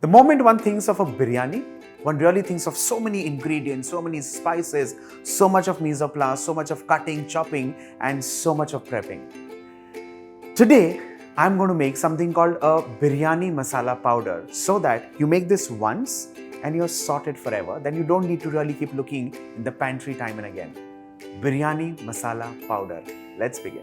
The moment one thinks of a biryani, one really thinks of so many ingredients, so many spices, so much of mise en place, so much of cutting, chopping, and so much of prepping. Today, I'm going to make something called a Biryani Masala powder so that you make this once and you're sorted forever. Then you don't need to really keep looking in the pantry time and again. Biryani Masala powder. Let's begin.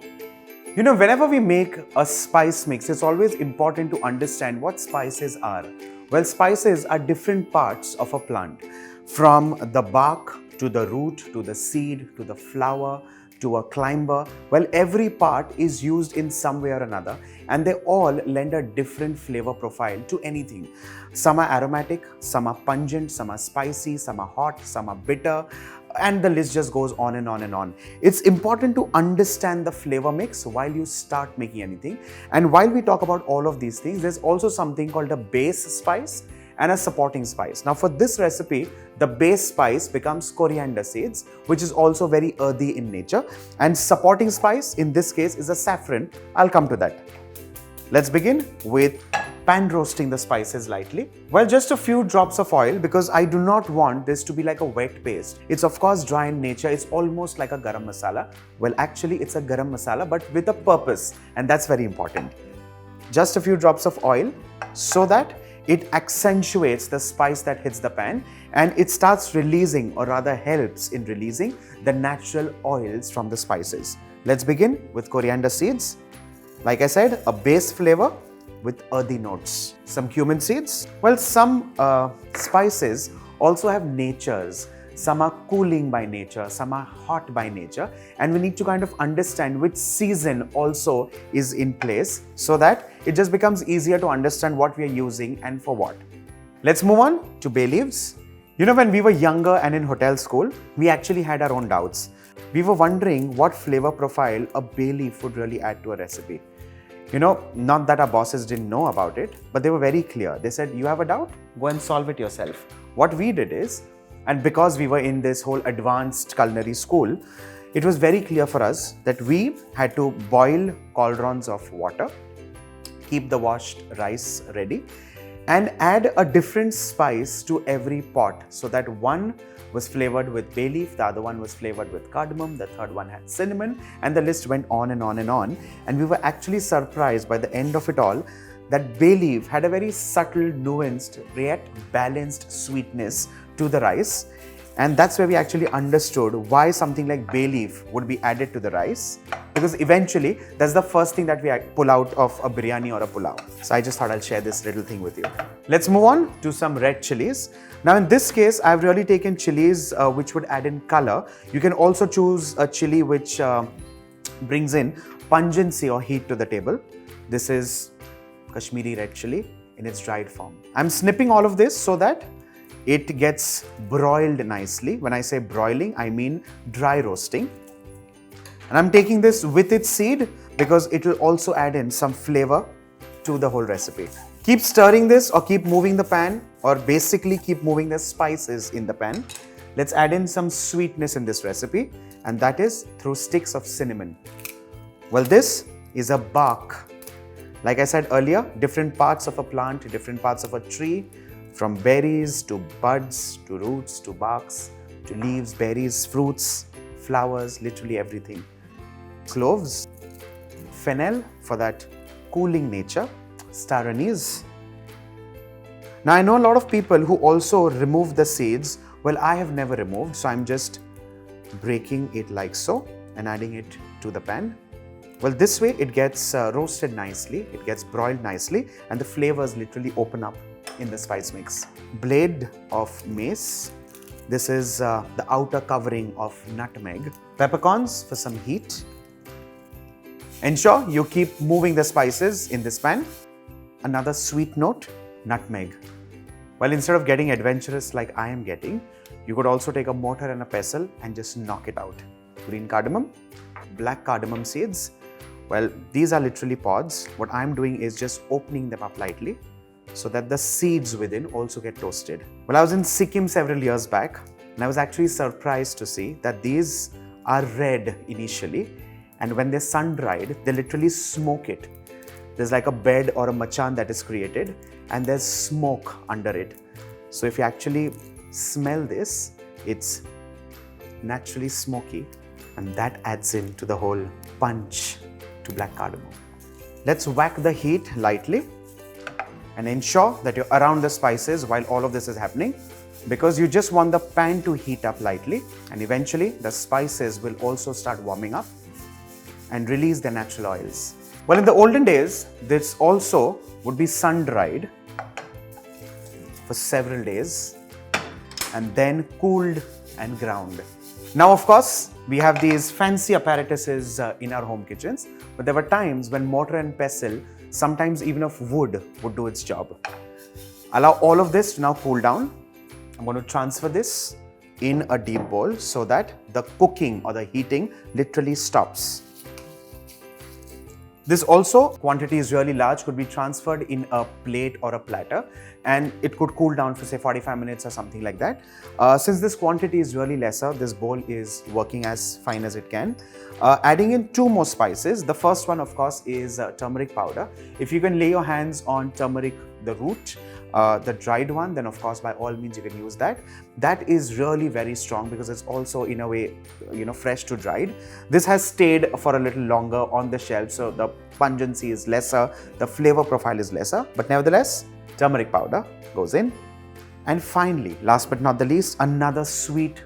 Whenever we make a spice mix, it's always important to understand what spices are. Well, spices are different parts of a plant, from the bark to the root to the seed to the flower to a climber. Well, every part is used in some way or another, and they all lend a different flavor profile to anything. Some are aromatic, some are pungent, some are spicy, some are hot, some are bitter, and the list just goes on and on and on. It's important to understand the flavor mix while you start making anything. And while we talk about all of these things, there's also something called a base spice and a supporting spice. Now for this recipe, the base spice becomes coriander seeds, which is also very earthy in nature. And supporting spice in this case is a saffron. I'll come to that. Let's begin with pan roasting the spices lightly. Well, just a few drops of oil, because I do not want this to be like a wet paste. It's of course dry in nature. It's almost like a garam masala. Well, actually it's a garam masala, but with a purpose, and that's very important. Just a few drops of oil so that it accentuates the spice that hits the pan, and it starts releasing, or rather helps in releasing, the natural oils from the spices. Let's begin with coriander seeds. Like I said, a base flavor with earthy notes. Some cumin seeds. Well, some spices also have natures. Some are cooling by nature, some are hot by nature, and we need to kind of understand which season also is in place so that it just becomes easier to understand what we are using and for what. Let's move on to bay leaves. When we were younger and in hotel school, we actually had our own doubts. We were wondering what flavor profile a bay leaf would really add to a recipe. Not that our bosses didn't know about it, but they were very clear. They said, you have a doubt? Go and solve it yourself. What we did is, and because we were in this whole advanced culinary school, it was very clear for us that we had to boil cauldrons of water, keep the washed rice ready, and add a different spice to every pot, so that one was flavored with bay leaf, the other one was flavored with cardamom, the third one had cinnamon, and the list went on and on and on. And we were actually surprised by the end of it all that bay leaf had a very subtle, nuanced, yet balanced sweetness to the rice. And that's where we actually understood why something like bay leaf would be added to the rice, because eventually that's the first thing that we pull out of a biryani or a pulao. So I just thought I'll share this little thing with you. Let's move on to some red chilies. Now in this case, I've really taken chilies which would add in color. You can also choose a chili which brings in pungency or heat to the table. This is Kashmiri Red Chilli in its dried form. I'm snipping all of this so that it gets broiled nicely. When I say broiling, I mean dry roasting. And I'm taking this with its seed because it will also add in some flavor to the whole recipe. Keep stirring this, or keep moving the pan, or basically keep moving the spices in the pan. Let's add in some sweetness in this recipe, and that is through sticks of cinnamon. Well, this is a bark. Like I said earlier, different parts of a plant, different parts of a tree, from berries to buds to roots to barks to leaves, berries, fruits, flowers, literally everything. Cloves, fennel for that cooling nature, Star Anise. Now I know a lot of people who also remove the seeds. Well, I have never removed, so I'm just breaking it like so and adding it to the pan. Well, this way it gets roasted nicely, it gets broiled nicely, and the flavors literally open up in the spice mix. Blade of mace. This is the outer covering of nutmeg. Peppercorns for some heat. Ensure you keep moving the spices in this pan. Another sweet note, nutmeg. Well, instead of getting adventurous like I am getting, you could also take a mortar and a pestle and just knock it out. Green cardamom, black cardamom seeds. Well, these are literally pods. What I'm doing is just opening them up lightly so that the seeds within also get toasted. Well, I was in Sikkim several years back, and I was actually surprised to see that these are red initially, and when they're sun dried, they literally smoke it. There's like a bed or a machan that is created, and there's smoke under it. So if you actually smell this, it's naturally smoky, and that adds into the whole punch to black cardamom. Let's whack the heat lightly and ensure that you're around the spices while all of this is happening, because you just want the pan to heat up lightly, and eventually the spices will also start warming up and release their natural oils. Well, in the olden days, this also would be sun-dried for several days and then cooled and ground. Now, of course, we have these fancy apparatuses in our home kitchens, but there were times when mortar and pestle, sometimes even of wood, would do its job. Allow all of this to now cool down. I'm going to transfer this in a deep bowl so that the cooking or the heating literally stops. This also, quantity is really large, could be transferred in a plate or a platter, and it could cool down for say 45 minutes or something like that. Since this quantity is really lesser, this bowl is working as fine as it can. Adding in 2 more spices. The first one, of course, is turmeric powder. If you can lay your hands on turmeric, the root, the dried one, then of course by all means you can use that. That is really very strong because it's also in a way, fresh to dried. This has stayed for a little longer on the shelf, so the pungency is lesser, the flavor profile is lesser, but nevertheless, turmeric powder goes in. And finally, last but not the least, another sweet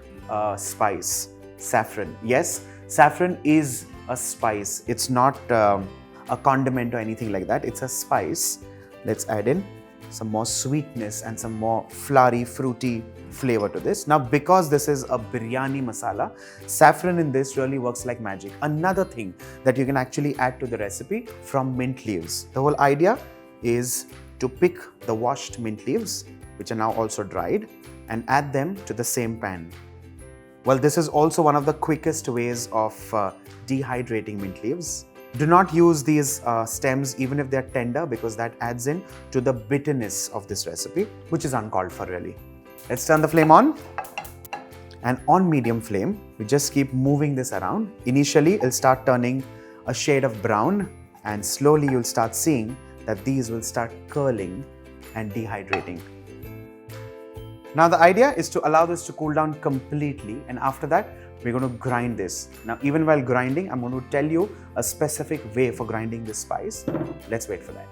spice, saffron. Yes, saffron is a spice. It's not a condiment or anything like that. It's a spice. Let's add in some more sweetness and some more flowery, fruity flavor to this. Now, because this is a biryani masala, saffron in this really works like magic. Another thing that you can actually add to the recipe from mint leaves. The whole idea is to pick the washed mint leaves, which are now also dried, and add them to the same pan. Well, this is also one of the quickest ways of dehydrating mint leaves. Do not use these stems even if they're tender, because that adds in to the bitterness of this recipe, which is uncalled for really. Let's turn the flame on, and on medium flame, we just keep moving this around. Initially, it'll start turning a shade of brown, and slowly you'll start seeing that these will start curling and dehydrating. Now the idea is to allow this to cool down completely, and after that, we're going to grind this. Now, even while grinding, I'm going to tell you a specific way for grinding this spice. Let's wait for that.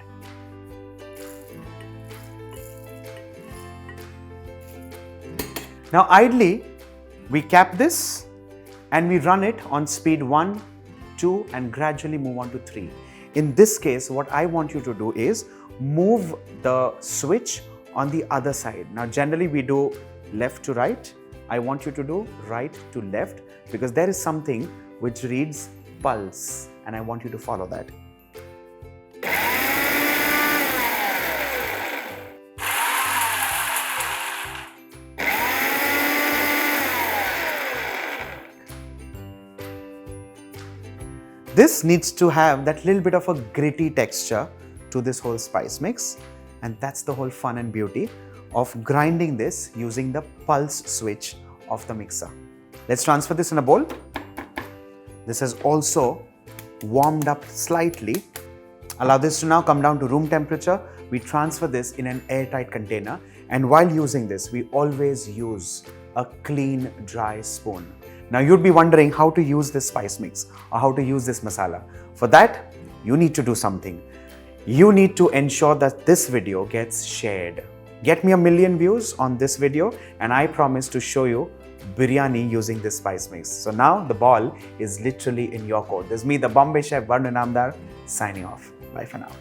Now, ideally, we cap this and we run it on speed 1, 2, and gradually move on to 3. In this case, what I want you to do is move the switch on the other side. Now, generally we do left to right. I want you to do right to left, because there is something which reads pulse, and I want you to follow that. This needs to have that little bit of a gritty texture to this whole spice mix, and that's the whole fun and beauty of grinding this using the pulse switch of the mixer. Let's transfer this in a bowl. This has also warmed up slightly. Allow this to now come down to room temperature. We transfer this in an airtight container, and while using this, we always use a clean, dry spoon. Now you'd be wondering how to use this spice mix or how to use this masala. For that, you need to do something. You need to ensure that this video gets shared. Get me 1 million views on this video, and I promise to show you biryani using this spice mix. So now the ball is literally in your court. This is me, the Bombay Chef Varun Inamdar, signing off. Bye for now.